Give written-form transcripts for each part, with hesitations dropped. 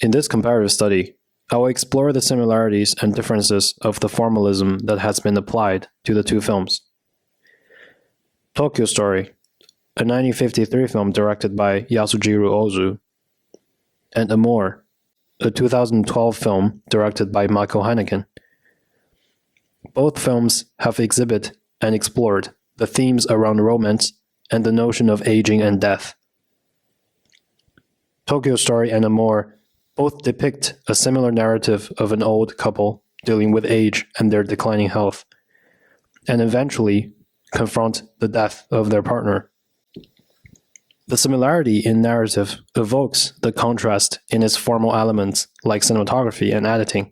In this comparative study, I will explore the similarities and differences of the formalism that has been applied to the two films. Tokyo Story, a 1953 film directed by Yasujiro Ozu, and Amour, a 2012 film directed by Michael Haneke. Both films have exhibited and explored the themes around romance and the notion of aging and death. Tokyo Story and Amour both depict a similar narrative of an old couple dealing with age and their declining health, and eventually confront the death of their partner. The similarity in narrative evokes the contrast in its formal elements like cinematography and editing.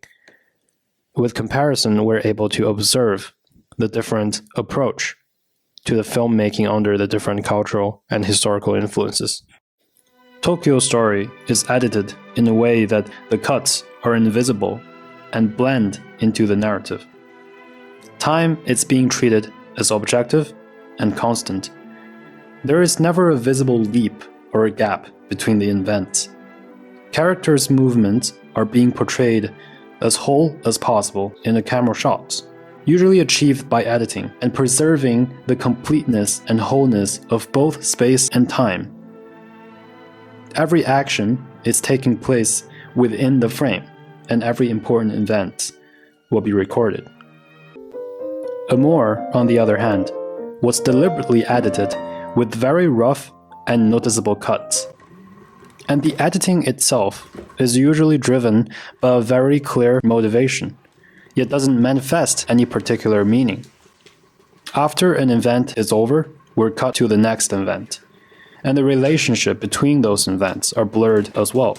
With comparison, we're able to observe the different approach to the filmmaking under the different cultural and historical influences. Tokyo Story is edited in a way that the cuts are invisible and blend into the narrative. Time is being treated as objective and constant. There is never a visible leap or a gap between the events. Characters' movements are being portrayed as whole as possible in the camera shots, usually achieved by editing and preserving the completeness and wholeness of both space and time. Every action is taking place within the frame, and every important event will be recorded. Amour, on the other hand, was deliberately edited with very rough and noticeable cuts. And the editing itself is usually driven by a very clear motivation, yet doesn't manifest any particular meaning. After an event is over, we're cut to the next event, and the relationship between those events are blurred as well.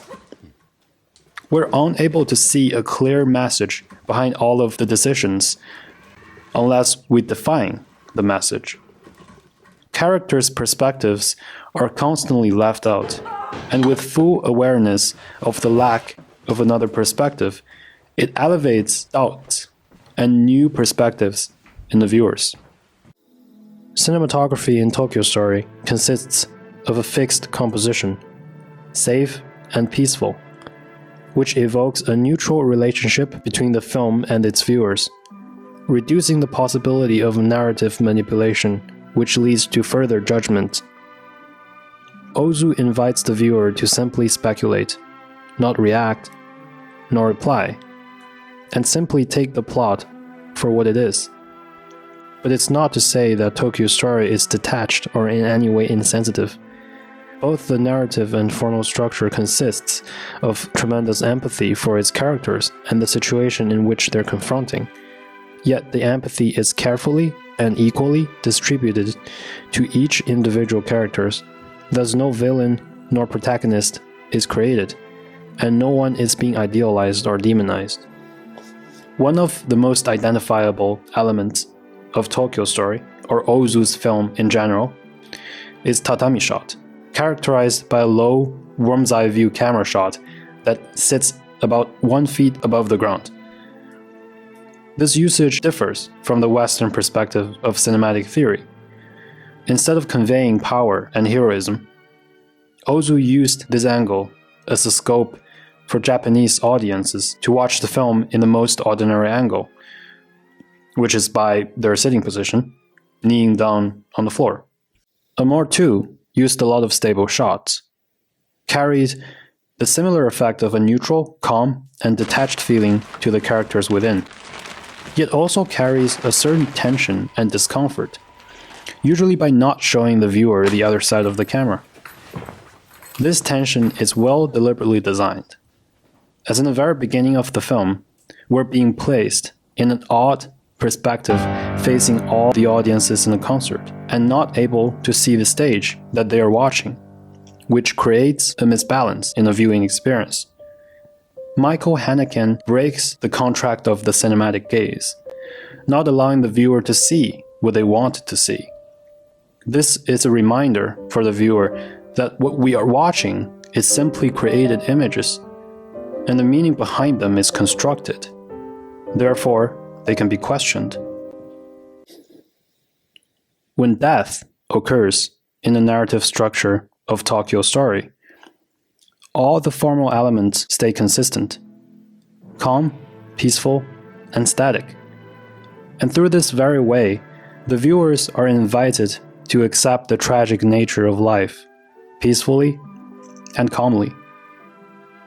We're unable to see a clear message behind all of the decisions unless we define the message. Characters' perspectives are constantly left out, and with full awareness of the lack of another perspective, it elevates doubts and new perspectives in the viewers. Cinematography in Tokyo Story consists of a fixed composition, safe and peaceful, which evokes a neutral relationship between the film and its viewers, reducing the possibility of narrative manipulation, which leads to further judgment. Ozu invites the viewer to simply speculate, not react, nor reply, and simply take the plot for what it is. But it's not to say that Tokyo Story is detached or in any way insensitive. Both the narrative and formal structure consists of tremendous empathy for its characters and the situation in which they're confronting. Yet the empathy is carefully and equally distributed to each individual characters. Thus no villain nor protagonist is created, and no one is being idealized or demonized. One of the most identifiable elements of Tokyo Story, or Ozu's film in general, is tatami shot, characterized by a low, worm's eye view camera shot that sits about 1 feet above the ground. This usage differs from the Western perspective of cinematic theory. Instead of conveying power and heroism, Ozu used this angle as a scope for Japanese audiences to watch the film in the most ordinary angle, which is by their sitting position, kneeling down on the floor. Amour 2 used a lot of stable shots, carried the similar effect of a neutral, calm, and detached feeling to the characters within, yet also carries a certain tension and discomfort, usually by not showing the viewer the other side of the camera. This tension is well deliberately designed. As in the very beginning of the film, we're being placed in an odd perspective facing all the audiences in the concert and not able to see the stage that they are watching, which creates a misbalance in the viewing experience. Michael Haneke breaks the contract of the cinematic gaze, not allowing the viewer to see what they wanted to see. This is a reminder for the viewer that what we are watching is simply created images, and the meaning behind them is constructed. Therefore, they can be questioned. When death occurs in the narrative structure of Tokyo Story, all the formal elements stay consistent, calm, peaceful, and static. And through this very way, the viewers are invited to accept the tragic nature of life, peacefully and calmly,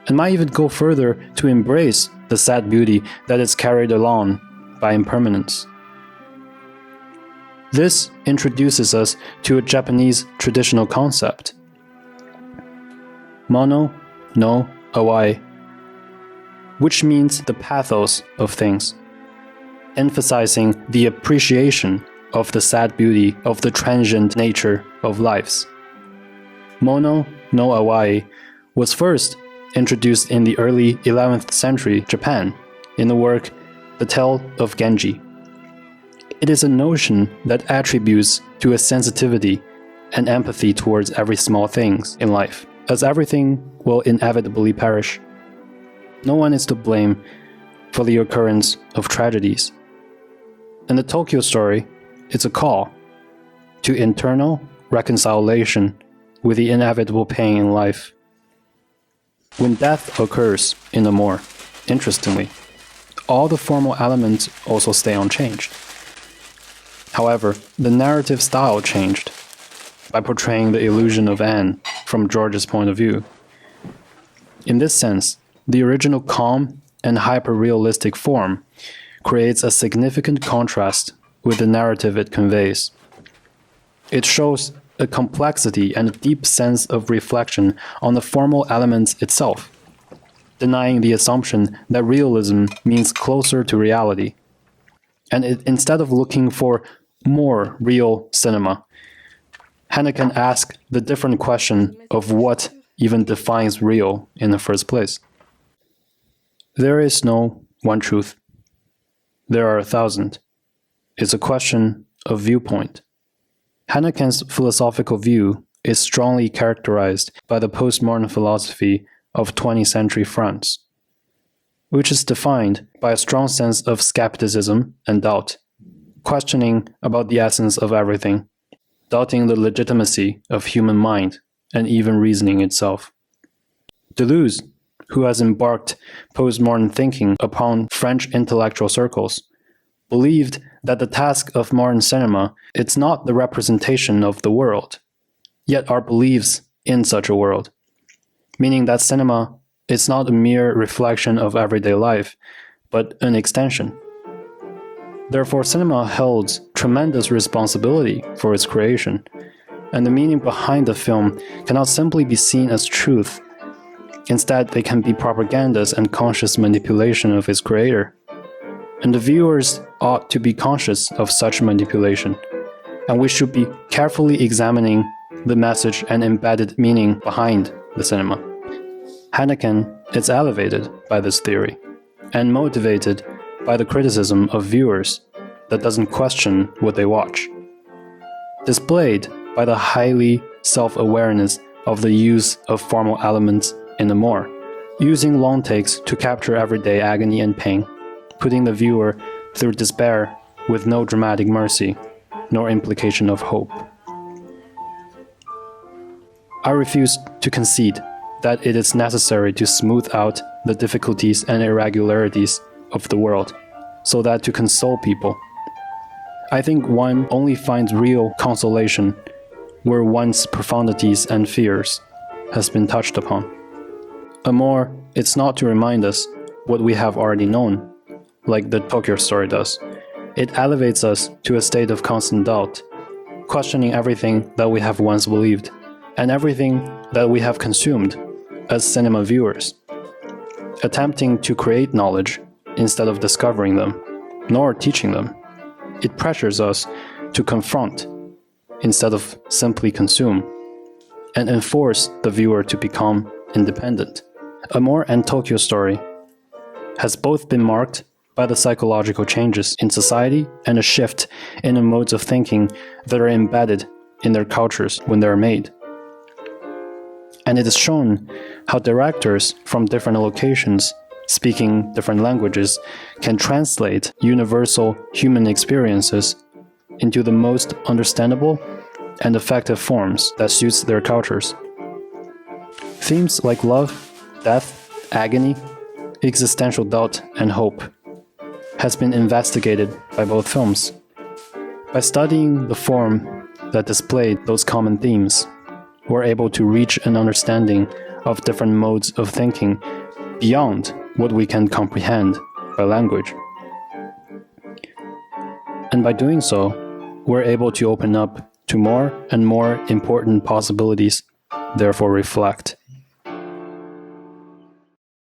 and might even go further to embrace the sad beauty that is carried along by impermanence. This introduces us to a Japanese traditional concept, mono no awai, which means the pathos of things, emphasizing the appreciation of the sad beauty of the transient nature of lives. Mono no awai was first introduced in the early 11th century Japan in the work The Tale of Genji. It is a notion that attributes to a sensitivity and empathy towards every small thing in life, as everything will inevitably perish. No one is to blame for the occurrence of tragedies. In the Tokyo story, it's a call to internal reconciliation with the inevitable pain in life. When death occurs in Amour, interestingly, all the formal elements also stay unchanged. However, the narrative style changed by portraying the illusion of Anne from George's point of view. In this sense, the original calm and hyper-realistic form creates a significant contrast with the narrative it conveys. It shows a complexity and a deep sense of reflection on the formal elements itself, denying the assumption that realism means closer to reality. And instead of looking for more real cinema, Haneken asked the different question of what even defines real in the first place. There is no one truth. There are 1,000. It's a question of viewpoint. Haneken's philosophical view is strongly characterized by the postmodern philosophy of 20th century France, which is defined by a strong sense of skepticism and doubt, questioning about the essence of everything, doubting the legitimacy of human mind and even reasoning itself. Deleuze, who has embarked postmodern thinking upon French intellectual circles, believed that the task of modern cinema is not the representation of the world, yet our beliefs in such a world, meaning that cinema is not a mere reflection of everyday life, but an extension. Therefore, cinema holds tremendous responsibility for its creation, and the meaning behind the film cannot simply be seen as truth. Instead, they can be propagandas and conscious manipulation of its creator. And the viewers ought to be conscious of such manipulation, and we should be carefully examining the message and embedded meaning behind the cinema. Haneken is elevated by this theory, and motivated by the criticism of viewers that doesn't question what they watch, displayed by the highly self-awareness of the use of formal elements in Amour, using long takes to capture everyday agony and pain, putting the viewer through despair with no dramatic mercy, nor implication of hope. I refuse to concede that it is necessary to smooth out the difficulties and irregularities of the world, so that to console people. I think one only finds real consolation where one's profundities and fears has been touched upon. Amour, it's not to remind us what we have already known, like the Tokyo story does. It elevates us to a state of constant doubt, questioning everything that we have once believed, and everything that we have consumed as cinema viewers, attempting to create knowledge instead of discovering them, nor teaching them. It pressures us to confront instead of simply consume, and enforce the viewer to become independent. Amour and Tokyo Story has both been marked by the psychological changes in society and a shift in the modes of thinking that are embedded in their cultures when they are made. And it is shown how directors from different locations, speaking different languages, can translate universal human experiences into the most understandable and effective forms that suits their cultures. Themes like love, death, agony, existential doubt, and hope has been investigated by both films. By studying the form that displayed those common themes, we're able to reach an understanding of different modes of thinking beyond what we can comprehend by language. And by doing so, we're able to open up to more and more important possibilities, therefore reflect.